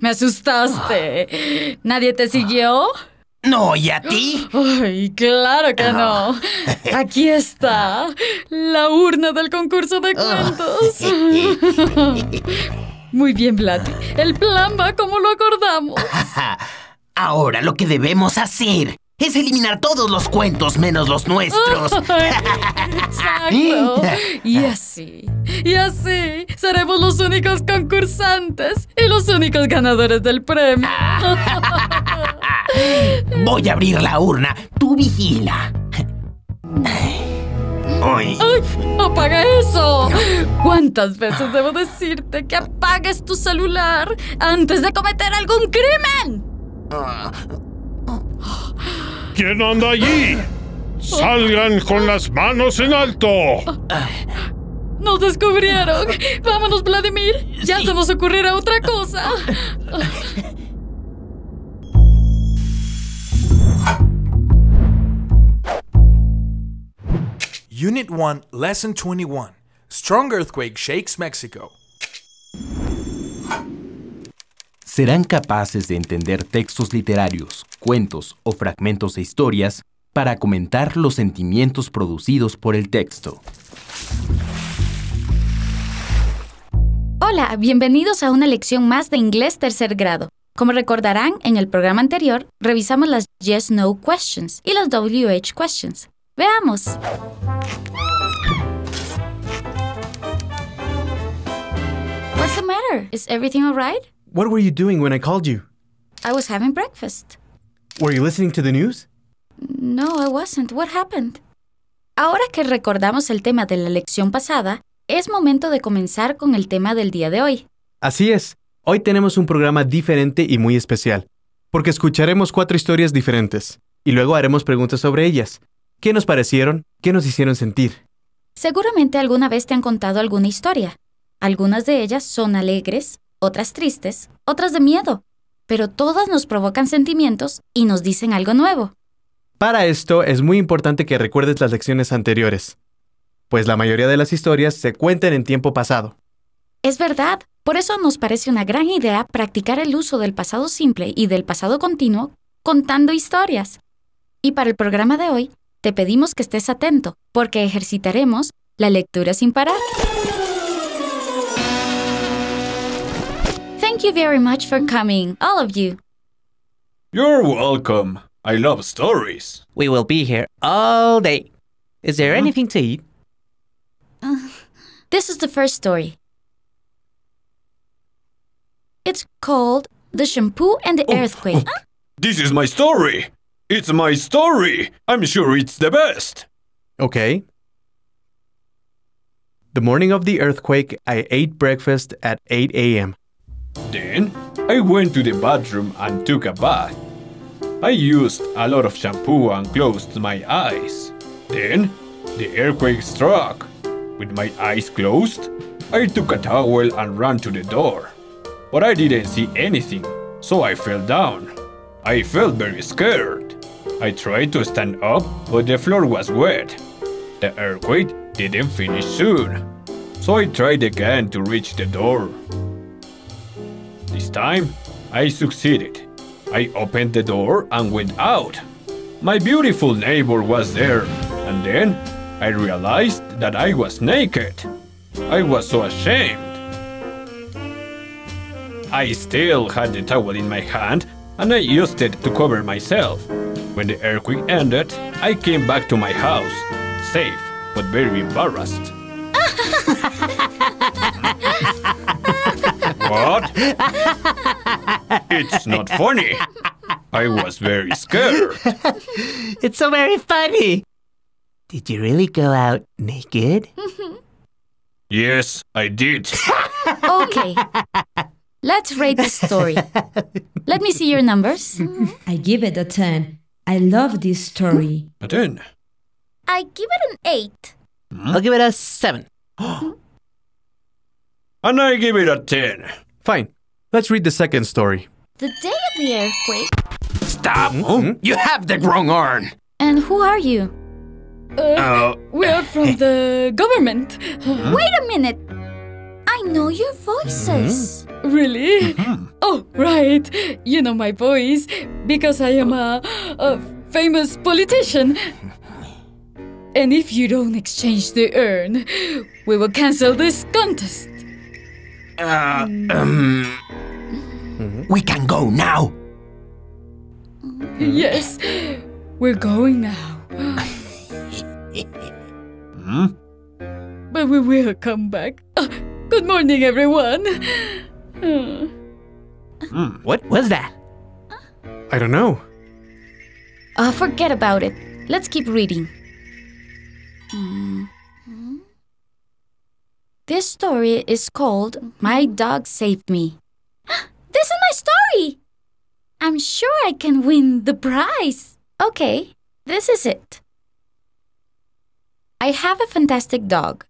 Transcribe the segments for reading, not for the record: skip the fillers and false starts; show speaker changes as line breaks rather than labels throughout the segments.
Me asustaste. ¿Nadie te siguió?
No, ¿y a ti?
Ay, claro que no. Aquí está la urna del concurso de cuentos. Muy bien, Blatty. El plan va como lo acordamos.
Ahora lo que debemos hacer es eliminar todos los cuentos menos los nuestros.
Exacto. Y así seremos los únicos concursantes y los únicos ganadores del premio.
Voy a abrir la urna. Tú vigila.
¡Ay! ¡Apaga eso! ¿Cuántas veces debo decirte que apagues tu celular antes de cometer algún crimen?
¿Quién anda allí? ¡Salgan con las manos en alto!
¡Nos descubrieron! ¡Vámonos, Vladimir! ¡Ya se nos ocurrirá otra cosa!
Unit 1, Lesson 21. Strong earthquake shakes Mexico.
Serán capaces de entender textos literarios, cuentos o fragmentos de historias para comentar los sentimientos producidos por el texto.
Hola, bienvenidos a una lección más de inglés tercer grado. Como recordarán, en el programa anterior revisamos las Yes-No questions y las WH questions. ¡Veamos! What's the matter? Is everything all right?
What were you doing when I called you?
I was having breakfast.
Were you listening to the news?
No, I wasn't. What happened? Ahora que recordamos el tema de la lección pasada, es momento de comenzar con el tema del día de hoy.
Así es. Hoy tenemos un programa diferente y muy especial, porque escucharemos 4 historias diferentes, y luego haremos preguntas sobre ellas. ¿Qué nos parecieron? ¿Qué nos hicieron sentir?
Seguramente alguna vez te han contado alguna historia. Algunas de ellas son alegres, otras tristes, otras de miedo, pero todas nos provocan sentimientos y nos dicen algo nuevo.
Para esto es muy importante que recuerdes las lecciones anteriores, pues la mayoría de las historias se cuentan en tiempo pasado.
Es verdad, por eso nos parece una gran idea practicar el uso del pasado simple y del pasado continuo contando historias. Y para el programa de hoy, te pedimos que estés atento, porque ejercitaremos la lectura sin parar. Thank you very much for coming, all of you.
You're welcome. I love stories.
We will be here all day. Is there anything to eat?
This is the first story. It's called The Shampoo and the Earthquake.
This is my story. It's my story. I'm sure it's the best.
Okay. The morning of the earthquake, I ate breakfast at 8 a.m.
Then, I went to the bathroom and took a bath. I used a lot of shampoo and closed my eyes. Then, the earthquake struck. With my eyes closed, I took a towel and ran to the door. But I didn't see anything, so I fell down. I felt very scared. I tried to stand up, but the floor was wet. The earthquake didn't finish soon, so I tried again to reach the door. This time, I succeeded. I opened the door and went out. My beautiful neighbor was there, and then I realized that I was naked. I was so ashamed. I still had the towel in my hand, and I used it to cover myself. When the earthquake ended, I came back to my house, safe but very embarrassed. What? It's not funny. I was very scared.
It's so very funny. Did you really go out naked?
Yes, I did.
Okay, let's rate the story. Let me see your numbers.
I give it a 10. I love this story.
A 10.
I give it an 8.
I'll give it a 7.
And I give it a 10.
Fine. Let's read the second story.
The day of the earthquake.
Stop! You have the wrong urn.
And who are you?
We're from the government.
Wait a minute. I know your voices.
Really? Oh, right. You know my voice because I am a famous politician. And if you don't exchange the urn, we will cancel this contest.
We can go now.
Yes, we're going now. But we will come back. Good morning, everyone.
What was that?
I don't know.
Forget about it. Let's keep reading. This story is called My Dog Saved Me. This is my story! I'm sure I can win the prize. Okay, this is it. I have a fantastic dog.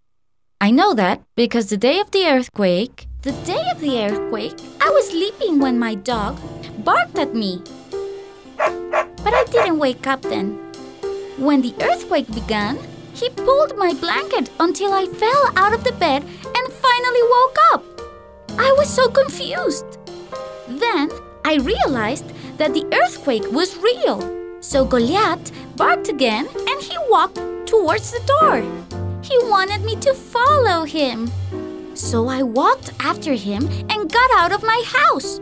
I know that because the day of the earthquake, I was sleeping when my dog barked at me. But I didn't wake up then. When the earthquake began, he pulled my blanket until I fell out of the bed and finally woke up. I was so confused. Then I realized that the earthquake was real. So Goliath barked again and he walked towards the door. He wanted me to follow him. So I walked after him and got out of my house.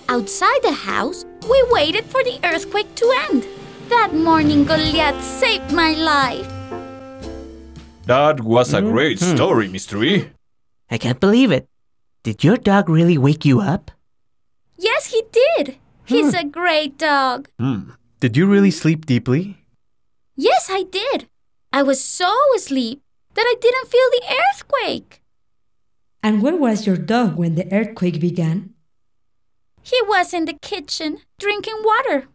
Outside the house, we waited for the earthquake to end. That morning, Goliath saved my life.
That was a great story, Mystery.
I can't believe it. Did your dog really wake you up?
Yes, he did. He's a great dog.
Did you really sleep deeply?
Yes, I did. I was so asleep that I didn't feel the earthquake.
And where was your dog when the earthquake began?
He was in the kitchen drinking water.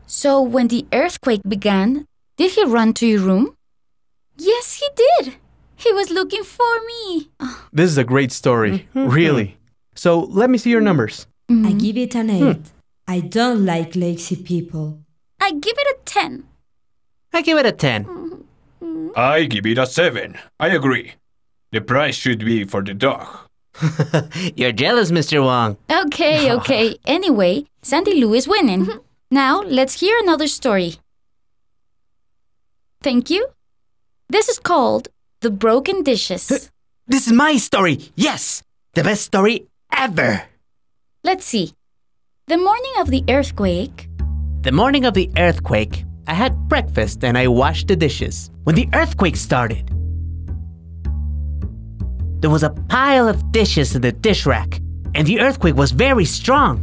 So when the earthquake began, did he run to your room? Yes, he did. He was looking for me.
This is a great story. Really. So let me see your numbers.
I give it an 8. I don't like lazy people.
I give it a 10.
I give it a 10.
I give it a 7. I agree. The prize should be for the dog.
You're jealous, Mr. Wong.
Okay. Anyway, Sandy Lou is winning. Now, let's hear another story. Thank you. This is called The Broken Dishes.
This is my story. Yes, the best story ever.
Let's see. The morning of the earthquake,
I had breakfast and I washed the dishes. When the earthquake started, there was a pile of dishes in the dish rack, and the earthquake was very strong.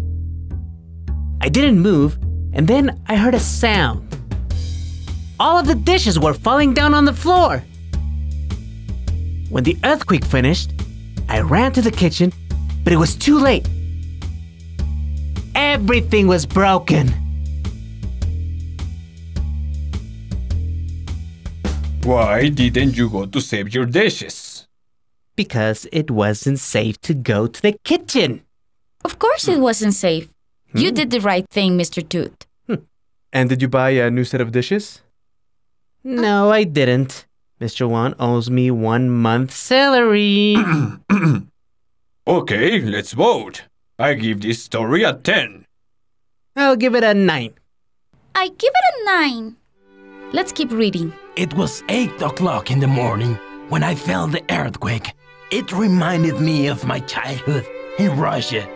I didn't move, and then I heard a sound. All of the dishes were falling down on the floor. When the earthquake finished, I ran to the kitchen, but it was too late. Everything was broken.
Why didn't you go to save your dishes?
Because it wasn't safe to go to the kitchen.
of course it wasn't safe. You did the right thing, Mr. Tooth.
And did you buy a new set of dishes?
No, I didn't. Mr. Wan owes me 1 month's salary.
Okay, let's vote. I give this story a 10.
I'll give it a 9.
I give it a 9. Let's keep reading.
It was 8 o'clock in the morning when I felt the earthquake. It reminded me of my childhood in Russia.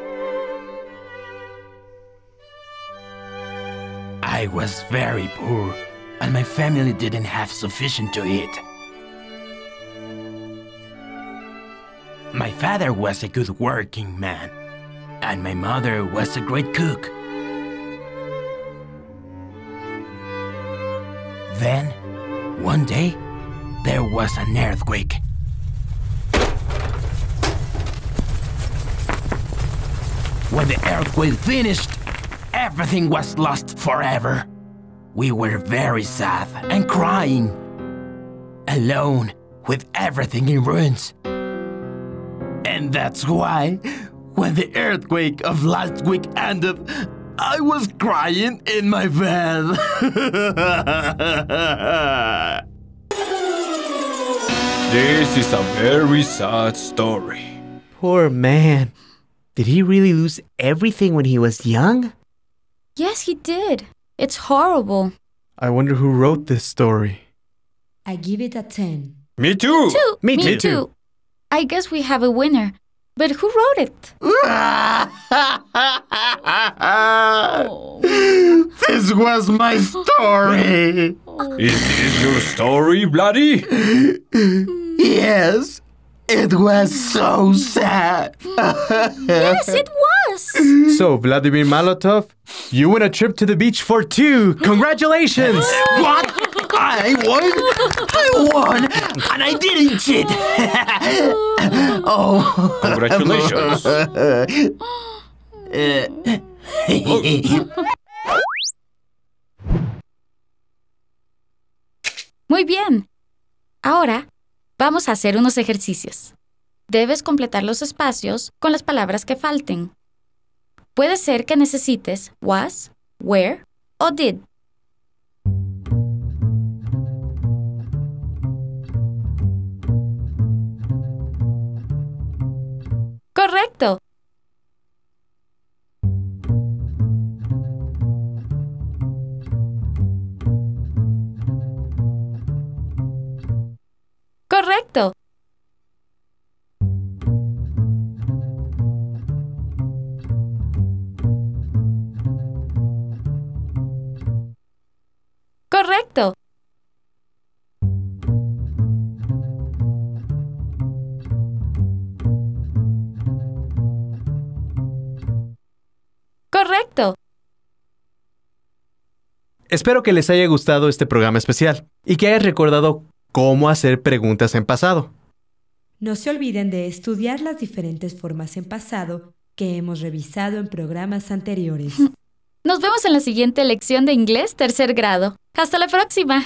I was very poor, and my family didn't have sufficient to eat. My father was a good working man, and my mother was a great cook. Then, one day, there was an earthquake. When the earthquake finished, everything was lost forever. We were very sad and crying, alone with everything in ruins. And that's why, when the earthquake of last week ended, I was crying in my bed.
This is a very sad story.
Poor man. Did he really lose everything when he was young?
Yes, he did. It's horrible.
I wonder who wrote this story.
I give it a 10.
Me too!
Me too.
I guess we have a winner. But who wrote it?
This was my story.
Is this your story, Bloody?
Yes, it was so sad.
Yes, it was.
So, Vladimir Molotov, you win a trip to the beach for 2. Congratulations!
What? I won, and I didn't cheat. Oh,
Congratulations.
Muy bien. Ahora vamos a hacer unos ejercicios. Debes completar los espacios con las palabras que falten. Puede ser que necesites was, were o did. Correcto. Correcto. Correcto. Correcto.
Espero que les haya gustado este programa especial y que hayas recordado cómo hacer preguntas en pasado.
No se olviden de estudiar las diferentes formas en pasado que hemos revisado en programas anteriores.
Nos vemos en la siguiente lección de inglés tercer grado. Hasta la próxima.